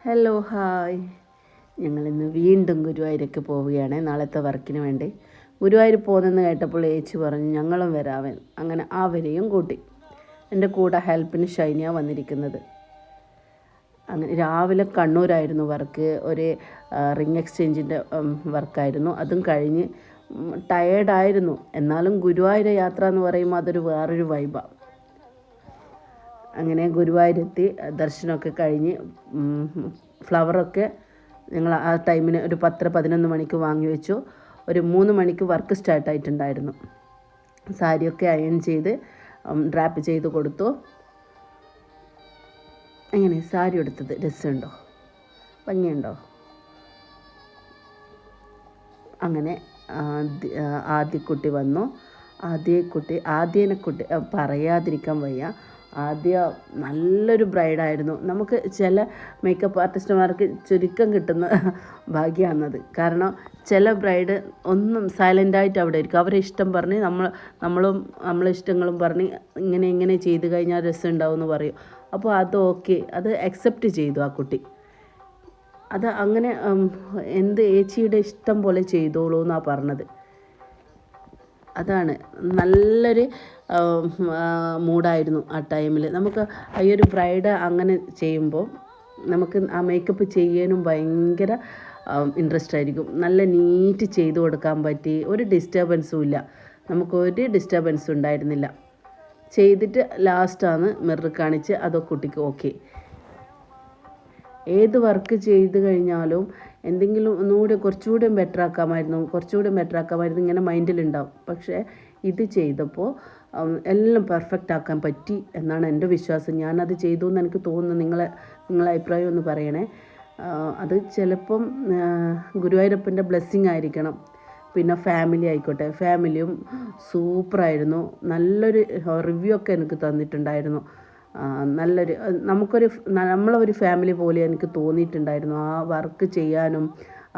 Hello hi, ഞങ്ങളിന്ന് വീണ്ടും ഗുരുവായൂരൊക്കെ പോവുകയാണ് നാളത്തെ വർക്കിന് വേണ്ടി. ഗുരുവായൂർ പോകുന്നെന്ന് കേട്ടപ്പോൾ ഏച്ചി പറഞ്ഞു ഞങ്ങളും വരാവൻ. അങ്ങനെ അവരെയും കൂട്ടി. എൻ്റെ കൂടെ ഹെൽപ്പിന് ഷൈനിയ വന്നിരിക്കുന്നത്. അങ്ങനെ രാവിലെ കണ്ണൂരായിരുന്നു വർക്ക്, ഒരു റിംഗ് എക്സ്ചേഞ്ചിൻ്റെ വർക്കായിരുന്നു. അതും കഴിഞ്ഞ് ടയേർഡായിരുന്നു. എന്നാലും ഗുരുവായൂർ യാത്ര എന്ന് പറയുമ്പോൾ അതൊരു വേറൊരു വൈബാണ്. അങ്ങനെ ഗുരുവായൂരെത്തി ദർശനമൊക്കെ കഴിഞ്ഞ് ഫ്ലവറൊക്കെ ഞങ്ങൾ ആ ടൈമിന് ഒരു 10-11 മണിക്ക് വാങ്ങി വെച്ചു. ഒരു 3 മണിക്ക് വർക്ക് സ്റ്റാർട്ടായിട്ടുണ്ടായിരുന്നു. സാരിയൊക്കെ അയൺ ചെയ്ത് ഡ്രാപ്പ് ചെയ്ത് കൊടുത്തു. എങ്ങനെ സാരി എടുത്തത് രസമുണ്ടോ, ഭംഗിയുണ്ടോ? അങ്ങനെ ആദ്യക്കുട്ടി വന്നു. ആദ്യനെക്കുട്ടി പറയാതിരിക്കാൻ വയ്യ. ആദ്യ നല്ലൊരു ബ്രൈഡായിരുന്നു. നമുക്ക് ചില മേക്കപ്പ് ആർട്ടിസ്റ്റുമാർക്ക് ചുരുക്കം കിട്ടുന്ന ഭാഗ്യമാണത്. കാരണം ചില ബ്രൈഡ് ഒന്നും സൈലൻ്റായിട്ട് അവിടെ ഇരിക്കും. അവരെ ഇഷ്ടം പറഞ്ഞ് നമ്മളും നമ്മളെ ഇഷ്ടങ്ങളും പറഞ്ഞ് ഇങ്ങനെ ചെയ്ത് കഴിഞ്ഞാൽ രസം ഉണ്ടാവും എന്ന് പറയും. അപ്പോൾ അത് ഓക്കെ, അത് അക്സെപ്റ്റ് ചെയ്തു ആ കുട്ടി. അത് അങ്ങനെ എന്ത് ഏച്ചിയുടെ ഇഷ്ടം പോലെ ചെയ്തോളൂ എന്നാണ് പറഞ്ഞത്. അതാണ് നല്ലൊരു മൂഡായിരുന്നു ആ ടൈമിൽ. നമുക്ക് ഈ ഒരു ബ്രൈഡ് അങ്ങനെ ചെയ്യുമ്പോൾ നമുക്ക് ആ മേക്കപ്പ് ചെയ്യാനും ഭയങ്കര ഇൻട്രസ്റ്റ് ആയിരിക്കും. നല്ല നീറ്റ് ചെയ്ത് കൊടുക്കാൻ പറ്റി, ഒരു ഡിസ്റ്റർബൻസും ഇല്ല. നമുക്കൊരു ഡിസ്റ്റർബൻസും ഉണ്ടായിരുന്നില്ല. ചെയ്തിട്ട് ലാസ്റ്റാണ് മിറർ കാണിച്ച് അതോ കുട്ടിക്ക് ഓക്കെ. ഏത് വർക്ക് ചെയ്ത് കഴിഞ്ഞാലും എന്തെങ്കിലും ഒന്നുകൂടി കുറച്ചുകൂടി ബെറ്റർ ആക്കാമായിരുന്നു ഇങ്ങനെ മൈൻഡിലുണ്ടാവും. പക്ഷേ ഇത് ചെയ്തപ്പോൾ എല്ലാം പെർഫെക്റ്റ് ആക്കാൻ പറ്റി എന്നാണ് എൻ്റെ വിശ്വാസം. ഞാനത് ചെയ്തു എന്ന് എനിക്ക് തോന്നുന്നു. നിങ്ങളെ അഭിപ്രായം ഒന്ന് പറയണേ. അത് ചിലപ്പം ഗുരുവായൂരപ്പൻ്റെ ബ്ലെസ്സിങ് ആയിരിക്കണം. പിന്നെ ഫാമിലി ആയിക്കോട്ടെ, ഫാമിലിയും സൂപ്പറായിരുന്നു. നല്ലൊരു റിവ്യൂ ഒക്കെ എനിക്ക് തന്നിട്ടുണ്ടായിരുന്നു. നല്ലൊരു നമ്മളൊരു ഫാമിലി പോലെ എനിക്ക് തോന്നിയിട്ടുണ്ടായിരുന്നു. ആ വർക്ക് ചെയ്യാനും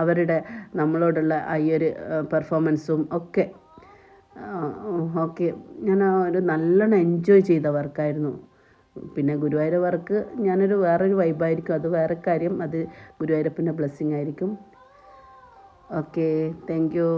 അവരുടെ നമ്മളോടുള്ള ഈ ഒരു പെർഫോമൻസും ഒക്കെ ഓക്കെ. ഞാൻ ഒരു നല്ലോണം എൻജോയ് ചെയ്ത വർക്കായിരുന്നു. പിന്നെ ഗുരുവായൂർ വർക്ക് വേറൊരു വൈബായിരിക്കും, അത് വേറെ കാര്യം. അത് ഗുരുവായൂരപ്പൻ്റെ ബ്ലെസ്സിങ് ആയിരിക്കും. Okay, thank you.